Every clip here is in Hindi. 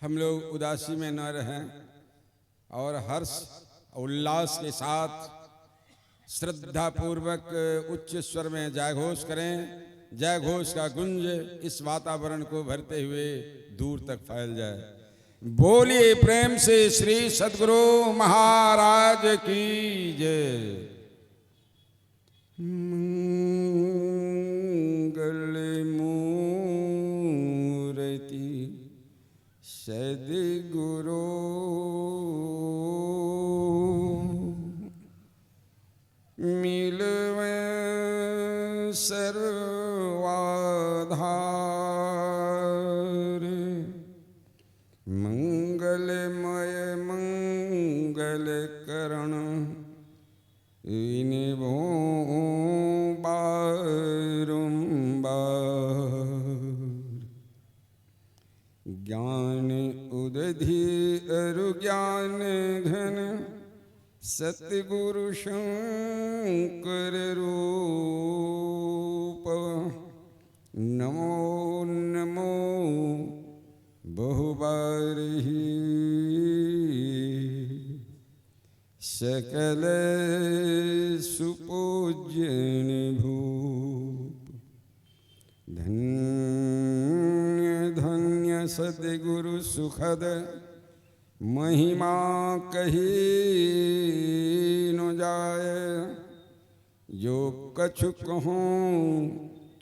हम लोग उदासी में न रहें और हर्ष उल्लास के साथ श्रद्धा पूर्वक उच्च स्वर में जय घोष करें। जय घोष का गुंज इस वातावरण को भरते हुए दूर तक फैल जाए। बोलिए प्रेम से श्री सद्गुरु महाराज की जय। मंगल मूर्ति सद्गुरु मिलवे सर्वाधार। मंगलमय मंगल करण इनिभो बारंबार। ज्ञान उदधि अरु ज्ञान घन सतगुरु शंकर रूप। नमो नमो बहुबारही सकल सुपूज्यन भूप। धन्य धन्य सद्गुरु सुखद महिमा कही न जाए। जो कछु कहूँ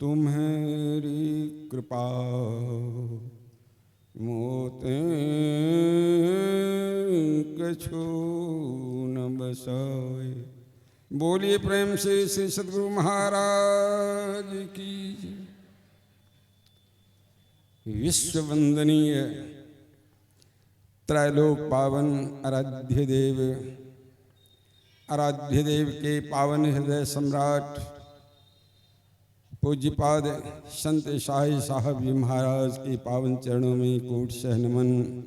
तुम्हारी कृपा मोते कछु न बसाए। बोलिए प्रेम से श्री सद्गुरु महाराज की। विश्व वंदनीय त्रैलोक पावन आराध्य देव के पावन हृदय सम्राट पूज्यपाद संत शाही साहब जी महाराज के पावन चरणों में कोट सह नमन।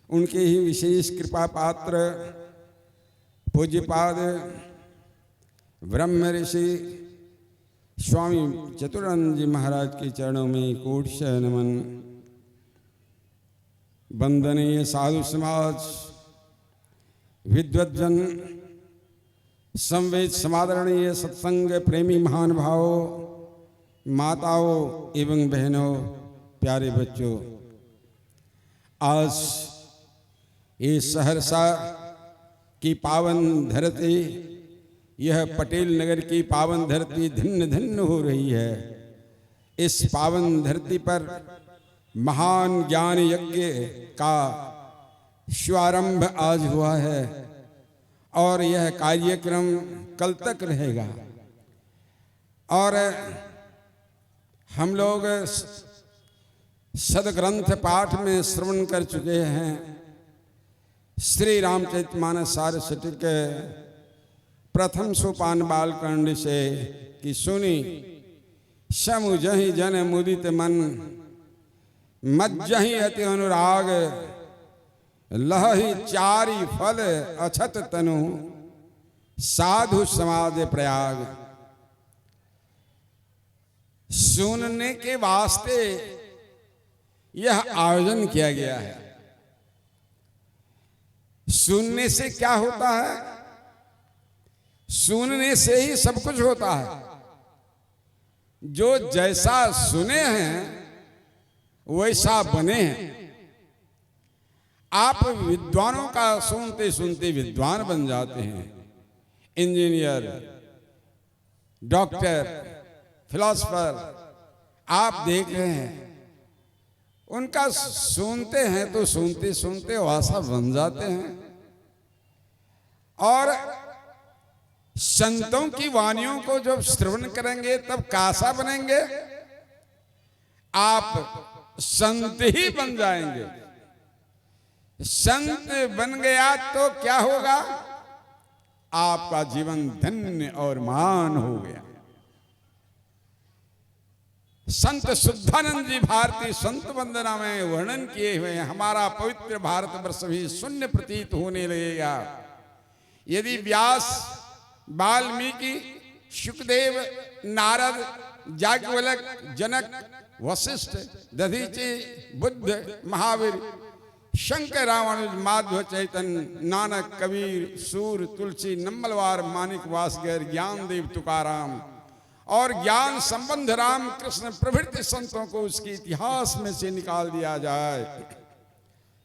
उनके ही विशेष कृपा पात्र पूज्यपाद ब्रह्म ऋषि स्वामी चतुरानंद जी महाराज के चरणों में कोट सह नमन। वंदनीय साधु समाज, विद्वज्जन, संवेद समादरणीय सत्संग प्रेमी महान भावों, माताओं एवं बहनों, प्यारे बच्चों, आज ये सहरसा की पावन धरती, यह पटेल नगर की पावन धरती धिन्न धिन्न हो रही है। इस पावन धरती पर महान ज्ञान यज्ञ का शुभारंभ आज हुआ है और यह कार्यक्रम कल तक रहेगा। और हम लोग सदग्रंथ पाठ में श्रवण कर चुके हैं श्री रामचरितमानस सारस्वती के प्रथम सोपान बालकांड से कि सुनी समुझहि जन मुदित मन मज्जहि अति अनुराग लहहि चारि फल अछत तनु साधु समाज प्रयाग। सुनने के वास्ते यह आयोजन किया गया है। सुनने से क्या होता है? सुनने से ही सब कुछ होता है। जो जैसा सुने हैं वैसा बने हैं। आप विद्वानों का सुनते सुनते विद्वान बन जाते हैं। इंजीनियर, डॉक्टर, फिलोसफर आप देख रहे हैं, उनका सुनते हैं तो सुनते सुनते वैसा बन जाते हैं। और संतों की वाणियों को जब श्रवण करेंगे तब कैसा बनेंगे? आप संत ही बन जाएंगे। संत बन गया तो क्या होगा? आपका जीवन धन्य और मान हो गया। संत शुद्धानंद जी भारतीय संत वंदना में वर्णन किए हुए हमारा पवित्र भारतवर्ष भी शून्य प्रतीत होने लगेगा यदि व्यास, वाल्मीकि, सुखदेव, नारद, याज्ञवल्क्य, जनक, वशिष्ठ, दधीचि, बुद्ध, महावीर शंकर, रामानुज, माधव, चैतन्य, नानक, कबीर, सूर, तुलसी, नम्बलवार, मानिक वासगर, ज्ञानदेव, तुकाराम और ज्ञान संबंध राम कृष्ण प्रभृति संतों को उसके इतिहास में से निकाल दिया जाए।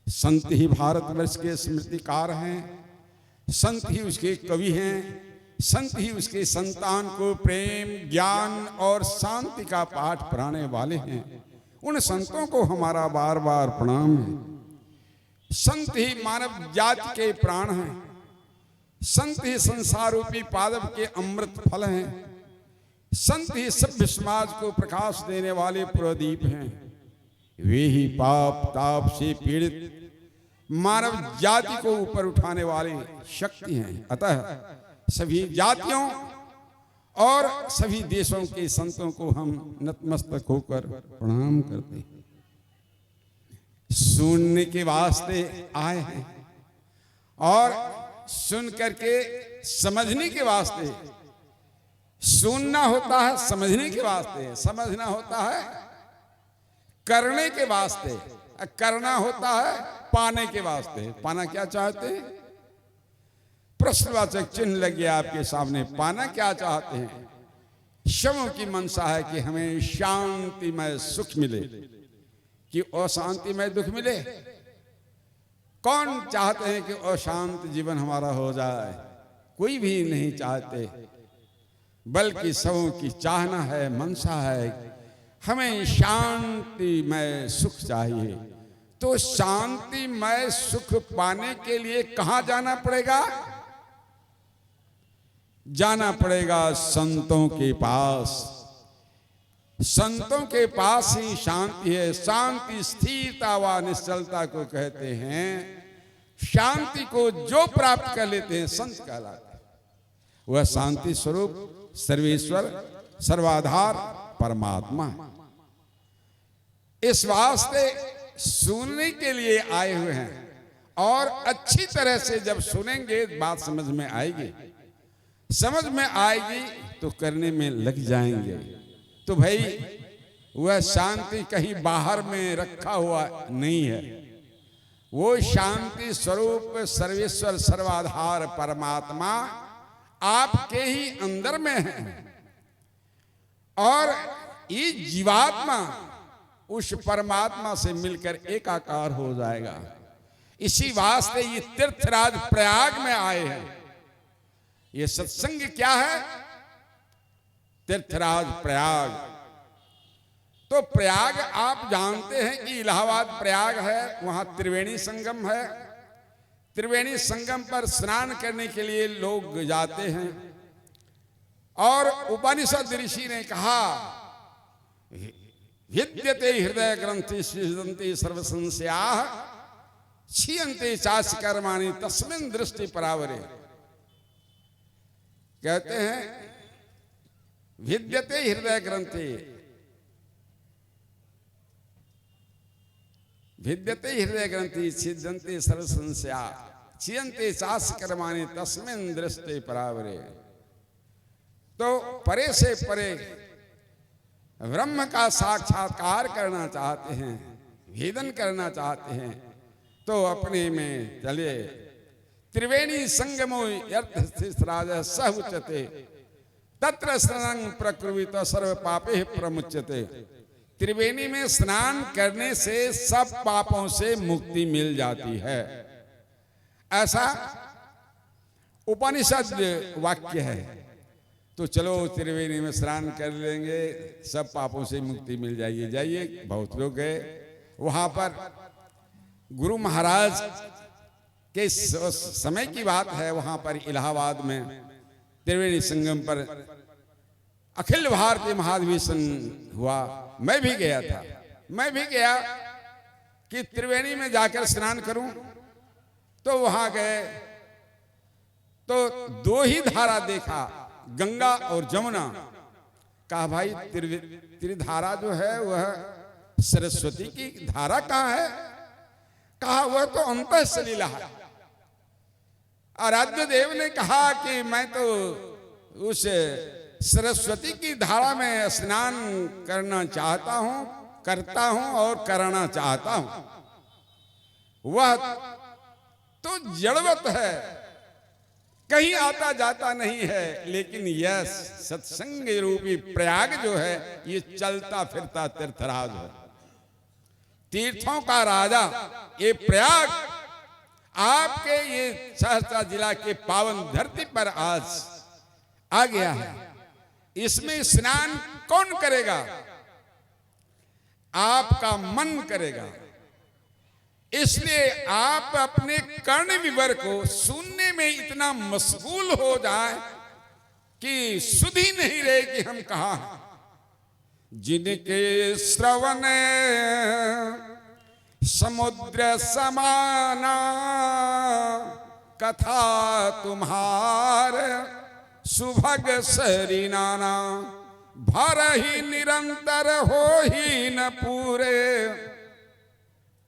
संत ही भारतवर्ष के स्मृतिकार हैं, संत ही उसके कवि हैं, संत ही उसके संतान को प्रेम, ज्ञान और शांति का पाठ पढ़ाने वाले हैं। उन संतों को हमारा बार बार प्रणाम है। संत ही मानव जाति के प्राण हैं, संत ही संसार रूपी पादप के अमृत फल हैं, संत ही सभ्य समाज को प्रकाश देने वाले प्रदीप हैं। वे ही पाप ताप से पीड़ित मानव जाति को ऊपर उठाने वाले शक्ति हैं। अतः सभी जातियों और सभी देशों के संतों को हम नतमस्तक होकर प्रणाम करते हैं। सुनने के वास्ते आए हैं और सुन करके समझने के वास्ते। सुनना होता है समझने के वास्ते, समझना होता है करने के वास्ते, करना होता है पाने के वास्ते। पाना क्या चाहते हैं? प्रश्नवाचक चिन्ह लग गया आपके सामने। पाना क्या चाहते हैं? शवों की मनसा है कि हमें शांतिमय सुख मिले कि अशांतिमय दुख मिले। कौन चाहते हैं कि अशांत जीवन हमारा हो जाए? कोई भी नहीं चाहते, बल्कि सबों की चाहना है, मनसा है, हमें शांतिमय सुख चाहिए। तो शांतिमय सुख पाने के लिए कहां जाना पड़ेगा? जाना पड़ेगा संतों के पास। संतों के पास ही शांति है। शांति स्थिरता व निश्चलता को कहते हैं। शांति को जो प्राप्त कर लेते हैं संत कहलाते हैं। वह शांति स्वरूप सर्वेश्वर सर्वाधार परमात्मा है। इस वास्ते सुनने के लिए आए हुए हैं और अच्छी तरह से जब सुनेंगे बात समझ में आएगी। समझ में आएगी तो करने में लग जाएंगे। तो भाई वह शांति कहीं बाहर में रखा हुआ नहीं है। वो शांति स्वरूप सर्वेश्वर सर्वाधार परमात्मा आपके ही अंदर में है और ये जीवात्मा उस परमात्मा से मिलकर एकाकार हो जाएगा। इसी वास्ते ये तीर्थराज प्रयाग में आए हैं। ये सत्संग क्या है? तीर्थराज प्रयाग। तो प्रयाग आप जानते हैं कि इलाहाबाद प्रयाग है, वहां त्रिवेणी संगम है। त्रिवेणी संगम पर स्नान करने के लिए लोग जाते हैं और उपनिषद ऋषि ने कहा विद्यते हृदय ग्रंथि सृजन्ति सर्व संशयाः क्षीयन्ते चास्य कर्माणि तस्मिन् दृष्टि परावरे। कहते हैं विद्यते हृदय ग्रंथि, विद्यते हृदय ग्रंथि छिद्यन्ते सर्व संशयाः क्षीयन्ते चास्य कर्माणि तस्मिन् दृष्टि परावरे। तो परे से परे ब्रह्म का साक्षात्कार करना चाहते हैं, भेदन करना चाहते हैं, तो अपने में चले। त्रिवेणी संगमो यर्थराज सह उच्यते तत्र स्नानं प्रकृवित सर्व पापे प्रमुच्यते। त्रिवेणी में स्नान करने से सब पापों से मुक्ति मिल जाती है, ऐसा उपनिषद वाक्य है। तो चलो त्रिवेणी में स्नान कर लेंगे, सब पापों से मुक्ति मिल जाएगी। जाइए, बहुत लोग गए वहां पर। गुरु महाराज के समय की बात है, वहां पर इलाहाबाद में त्रिवेणी संगम पर अखिल भारतीय महाधिवेशन हुआ। मैं भी गया था। मैं भी गया कि त्रिवेणी में जाकर स्नान करूं। तो वहां गए तो दो ही धारा देखा, गंगा और जमुना। कहा भाई त्रिधारा जो है वह सरस्वती की धारा कहाँ है? कहा वह तो अंतः सलीला है। आराध्य देव ने कहा कि मैं तो उस सरस्वती की धारा में स्नान करना चाहता हूं, करता हूं और करना चाहता हूं। वह तो जड़वत है, कहीं आता जाता नहीं है, लेकिन यह सत्संग रूपी प्रयाग जो है ये चलता फिरता तीर्थराज है, तीर्थों का राजा। ये प्रयाग आपके ये सहरसा जिला के पावन धरती पर आज आ गया है। इसमें स्नान कौन करेगा? आपका मन करेगा। इसलिए आप अपने कर्ण विवर को सुनने में इतना मशगूल हो जाए कि सुध ही नहीं रहे कि हम कहाँ हैं। जिनके श्रवण समुद्र समाना, कथा तुम्हारे सुभग सरिनाना, भर ही निरंतर हो ही न पूरे।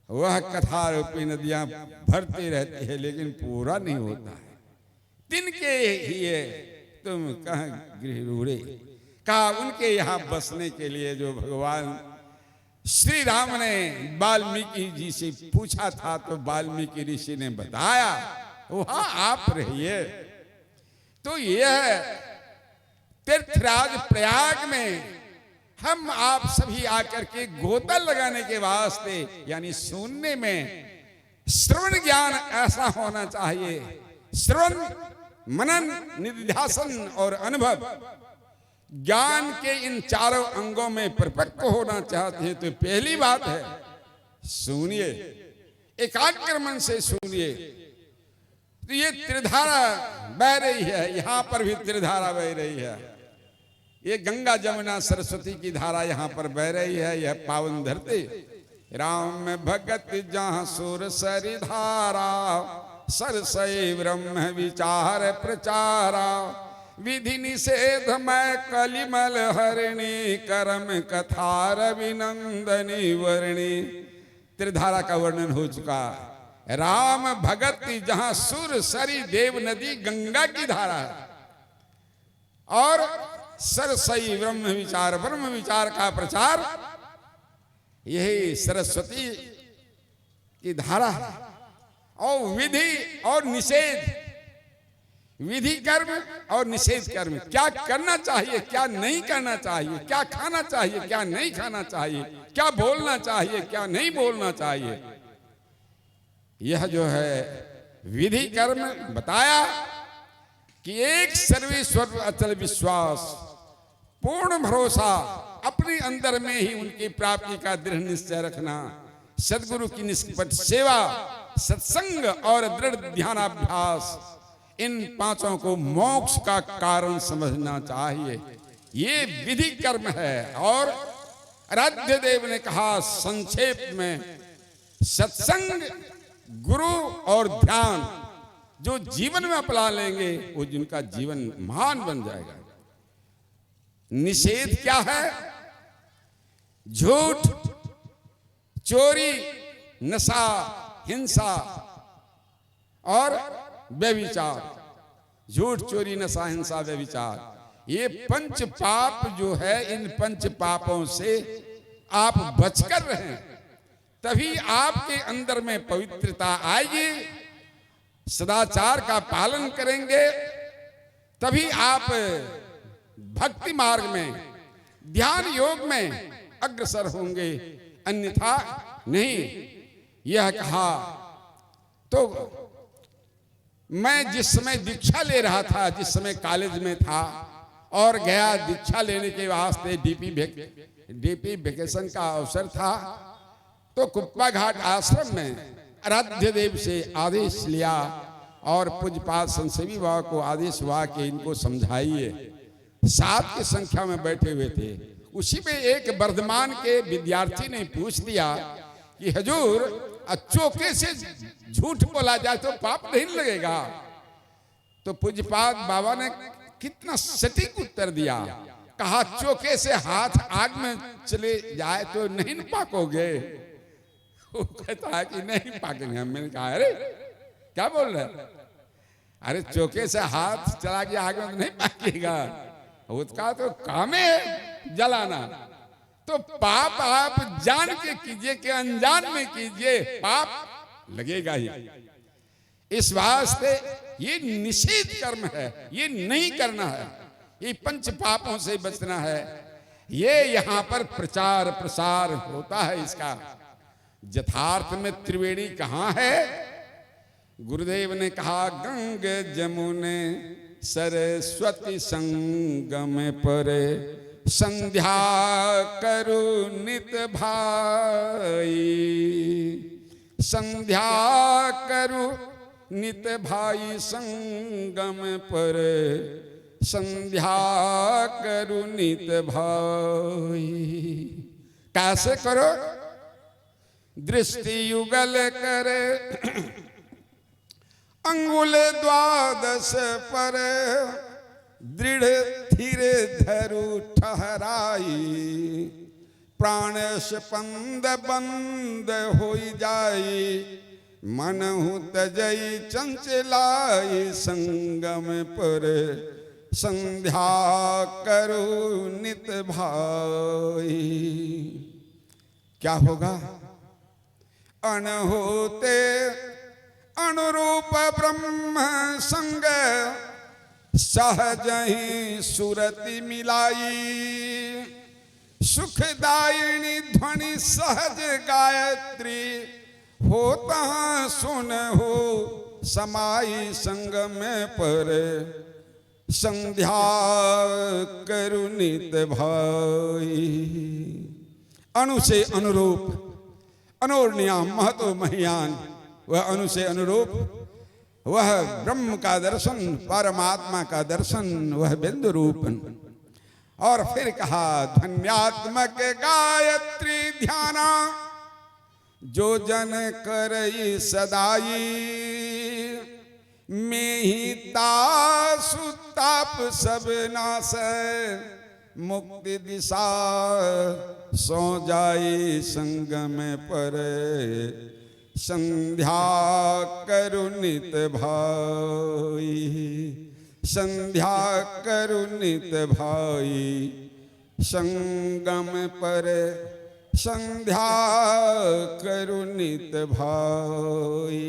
वह कथा रूपी नदियां भरती रहती है लेकिन पूरा नहीं होता है। तिनके ही तुम कहाँ गृह रूढ़े, कहा उनके यहाँ बसने के लिए जो भगवान श्री राम ने वाल्मीकि जी से पूछा था, तो वाल्मीकि ऋषि ने बताया वहां आप रहिए। तो यह तीर्थराज प्रयाग में हम आप सभी आकर के गोता लगाने के वास्ते, यानी सुनने में श्रवण ज्ञान ऐसा होना चाहिए, श्रवण मनन निधिध्यासन और अनुभव ज्ञान के इन चारों अंगों में परिपक्व होना चाहते हैं। तो पहली बात है सुनिए, एकाग्र मन से सुनिए। तो ये त्रिधारा बह रही है, यहां पर भी त्रिधारा बह रही है। ये गंगा जमुना सरस्वती की धारा यहाँ पर बह रही है। यह पावन धरती राम भगत जहाँ सुर सरि धारा, सरसई ब्रह्म विचार प्रचारा, विधि निषेध मैं कलिमल हरिणी, करम कथा रविनंदनी वर्णी। त्रिधारा का वर्णन हो चुका। राम भगत जहाँ सुर सरि देव नदी गंगा की धारा है, और सरसई ब्रह्म विचार का प्रचार यही सरस्वती की धारा है। और विधि और निषेध, विधि कर्म और निषेध कर्म, क्या करना चाहिए क्या नहीं करना चाहिए, क्या खाना चाहिए क्या नहीं खाना चाहिए, क्या बोलना चाहिए क्या नहीं बोलना चाहिए, यह जो है विधि कर्म बताया। कि एक सर्वेश्वर अचल विश्वास, पूर्ण भरोसा, अपने अंदर में ही उनकी प्राप्ति का दृढ़ निश्चय रखना, सदगुरु की निष्कपट सेवा, सत्संग और दृढ़ ध्यानाभ्यास, इन पांचों को मोक्ष का कारण समझना चाहिए। ये विधि कर्म है। और आराध्य देव ने कहा संक्षेप में, सत्संग, गुरु और ध्यान जो जीवन में अपना लेंगे वो जिनका जीवन महान बन जाएगा। निषेध क्या है? झूठ, चोरी, नशा, हिंसा और व्यभिचार। झूठ, चोरी, नशा, हिंसा, व्यभिचार, ये पंच पाप जो है, इन पंच पापों से आप बचकर रहें, तभी आपके अंदर में पवित्रता आएगी। सदाचार का पालन करेंगे तभी आप भक्ति मार्ग में, ध्यान योग में अग्रसर होंगे, अन्यथा नहीं। यह कहा। तो मैं जिस समय दीक्षा ले रहा था, जिस समय कॉलेज में था और गया दीक्षा लेने के वास्ते, डीपी वेकेशन का अवसर था, तो कुप्पा घाट आश्रम में आराध्य देव से आदेश लिया और पूज्यपाद संसेवी बाबा को आदेश हुआ कि इनको समझाइए। 7 की संख्या में बैठे हुए थे। उसी में एक वर्धमान के विद्यार्थी ने पूछ दिया कि हजूर, चौके से झूठ बोला जाए तो पाप नहीं लगेगा? तो पूज्यपाद बाबा ने कितना सटीक उत्तर दिया। कहा चौके से हाथ आग में चले जाए तो नहीं पाकोगे? वो कहता है कि नहीं पाकेंगे। मैंने कहा अरे क्या बोल रहे? अरे चौके से हाथ चला गया आग में तो नहीं पाकेगा, उसका तो काम है जलाना। तो पाप आप जान के कीजिए कि अनजान में कीजिए, पाप लगेगा ही। इस वास्ते ये निषेध कर्म है, ये नहीं करना है, ये पंच पापों से बचना है। ये यहां पर प्रचार प्रसार होता है इसका। यथार्थ में त्रिवेणी कहां है? गुरुदेव ने कहा गंग जमुने सरस्वती संगम पर संध्या करो नित भाई, संध्या करो नित भाई संगम पर संध्या करो नित भाई। कैसे करो? दृष्टि युगल करे अंगुल द्वादश पर दृढ़ धीर धरु ठहराई, प्राण स्पंद बंद हो जाई, मनहु तजई चंचलाई, संगम पर संध्या करो नित भाई। क्या होगा? अनहोते अनुरूप ब्रह्म संग सहज ही सुरति मिलाई, सुखदायिनी ध्वनि सहज गायत्री, होता सुन हो समाई, संगम पर संध्या करू नित भाई। अणु से अनुरूप, अनोर्निया महतो महियान, वह अणु से अनुरूप, वह ब्रह्म का दर्शन, परमात्मा का दर्शन, वह बिंदु रूपन। और फिर कहा धन्यात्मक गायत्री ध्याना, जो जन करई सदाई, में ही तासु ताप सब नाश, मुक्ति दिशा सो जाई, संगम पर संध्या करू नित भाई, संध्या करू नित भाई, संगम पर संध्या करू नित भाई।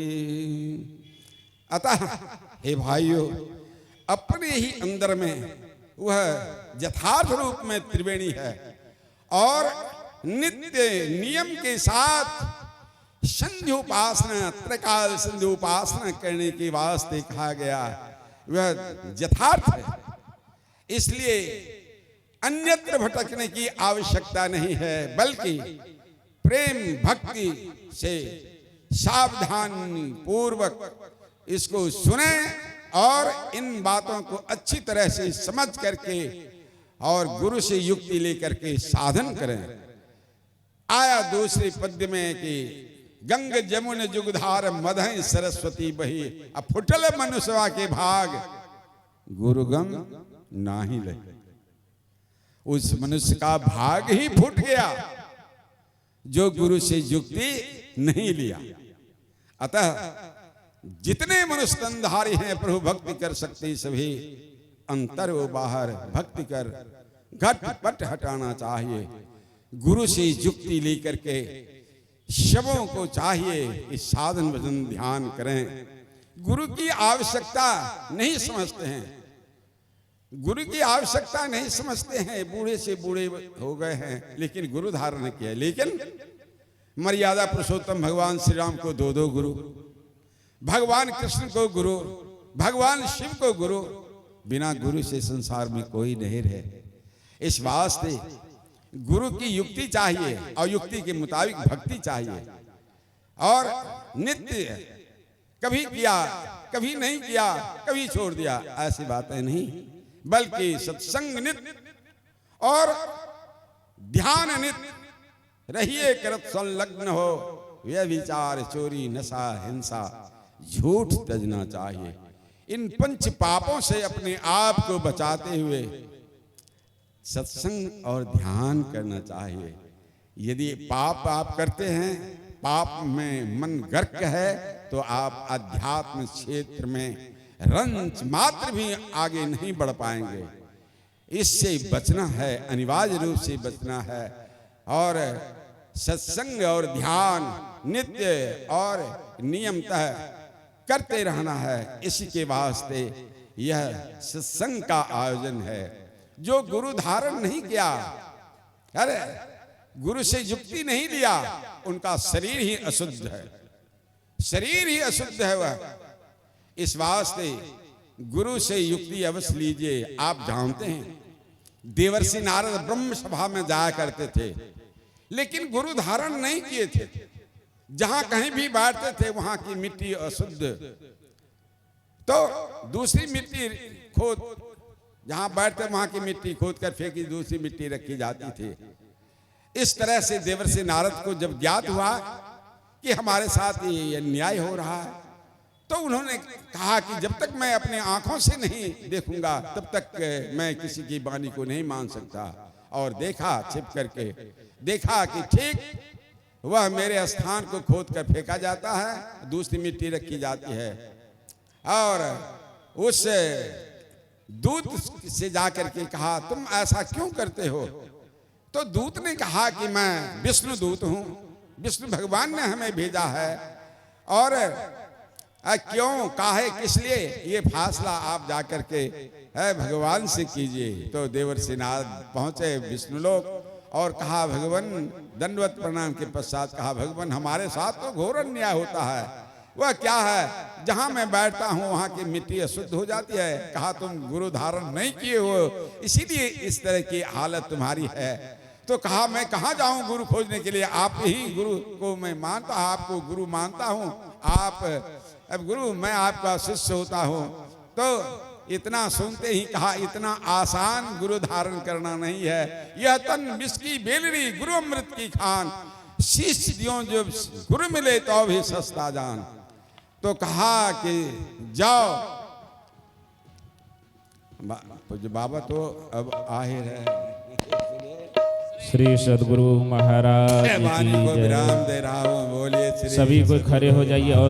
अतः हे भाइयों, अपने ही अंदर में वह यथार्थ रूप में त्रिवेणी है और नित्य नियम के साथ संध्या उपासना, त्रिकाल संध्या उपासना करने के वास्ते कहा गया, वह यथार्थ है। इसलिए अन्यत्र भटकने की आवश्यकता नहीं है, बल्कि प्रेम भक्ति से सावधानी पूर्वक इसको सुने और इन बातों को अच्छी तरह से समझ करके और गुरु से युक्ति लेकर के साधन करें। आया दूसरे पद्य में कि गंग जमुन जुगधार मदहि सरस्वती बही, अब फुटल मनुष्यवा के भाग गुरुगम नाही लगे। उस मनुष्य का भाग ही फूट गया जो गुरु से युक्ति नहीं लिया। अतः जितने मनुष्य तनधारी हैं प्रभु भक्ति कर सकते, सभी अंतर व बाहर भक्ति कर घट पट हटाना चाहिए। गुरु से युक्ति लेकर के शवों को चाहिए कि साधन भजन ध्यान करें। गुरु की आवश्यकता नहीं समझते हैं, गुरु की आवश्यकता नहीं समझते हैं। बूढ़े से बूढ़े हो गए हैं लेकिन गुरु धारण किया। लेकिन मर्यादा पुरुषोत्तम भगवान श्री राम को दो गुरु, भगवान कृष्ण को गुरु, भगवान शिव को गुरु, बिना गुरु से संसार में कोई नहीं रहे। इस वास्ते गुरु की युक्ति चाहिए और युक्ति के मुताबिक भक्ति चाहिए। और नित्य कभी किया, कभी नहीं किया, कभी छोड़ दिया, ऐसी बातें नहीं, बल्कि सत्संग नित्य और ध्यान नित्य रहिए करत संलग्न हो। यह विचार चोरी नशा हिंसा झूठ तजना चाहिए। इन पंच पापों से अपने आप को बचाते हुए सत्संग और ध्यान करना चाहिए। यदि पाप आप करते हैं, पाप में मन गर्क है, तो आप अध्यात्म क्षेत्र में रंच मात्र भी आगे नहीं बढ़ पाएंगे। इससे बचना है, अनिवार्य रूप से बचना है। और सत्संग और ध्यान नित्य और नियमतः करते रहना है। इसी के वास्ते यह सत्संग का आयोजन है। जो गुरु धारण नहीं किया, अरे गुरु से युक्ति नहीं लिया, उनका शरीर ही अशुद्ध है, शरीर ही अशुद्ध है वह। इस वास्ते गुरु से युक्ति अवश्य लीजिए। आप जानते हैं देवर्षि नारद ब्रह्म सभा में जाया करते थे, लेकिन गुरु धारण नहीं किए थे। जहां कहीं भी बैठते थे वहां की मिट्टी अशुद्ध, तो दूसरी मिट्टी खोद, जहां बैठते वहां की मिट्टी खोद कर फेंकी, दूसरी मिट्टी रखी जाती थी। इस तरह से देवर्षि नारद को जब ज्ञात हुआ कि हमारे साथ ये अन्याय हो रहा है, तो उन्होंने कहा कि जब तक मैं अपने आंखों से नहीं देखूंगा तब तक मैं किसी की वाणी को नहीं मान सकता। और देखा, छिप करके देखा कि ठीक वह मेरे स्थान को खोद कर फेंका जाता है, दूसरी मिट्टी रखी जाती है। और उस दूत से जाकर के कहा, तुम ऐसा क्यों करते हो? तो दूत ने कहा कि मैं विष्णु दूत हूं, विष्णु भगवान ने हमें भेजा है, और क्यों, काहे, किस लिए, ये फैसला आप जाकर के भगवान से कीजिए। तो देवर्षि नारद पहुंचे विष्णुलोक और कहा, भगवान, दंडवत प्रणाम के पश्चात कहा, भगवान हमारे साथ तो घोर अन्याय होता है। वह क्या है? जहां मैं बैठता हूं वहां की मिट्टी अशुद्ध हो जाती है। कहा, तुम गुरु धारण नहीं किए हो, इसीलिए इस तरह की हालत तुम्हारी है। तो कहा, मैं कहाँ जाऊं गुरु खोजने के लिए? आप ही गुरु को मैं मानता, आपको गुरु मानता हूं। आप अब गुरु, मैं आपका शिष्य होता हूं। तो इतना सुनते ही कहा, इतना आसान गुरु धारण करना नहीं है। यह तन विष की बेलड़ी, गुरु अमृत की खान, शिष्य दियों जो गुरु मिले तो भी सस्ता जान। तो कहा कि जाओ। बाबा तो अब आहिर है। श्री सद्गुरु महाराज वाणी को विराम दे रहा हूं। बोलिए सभी को खड़े हो जाइए और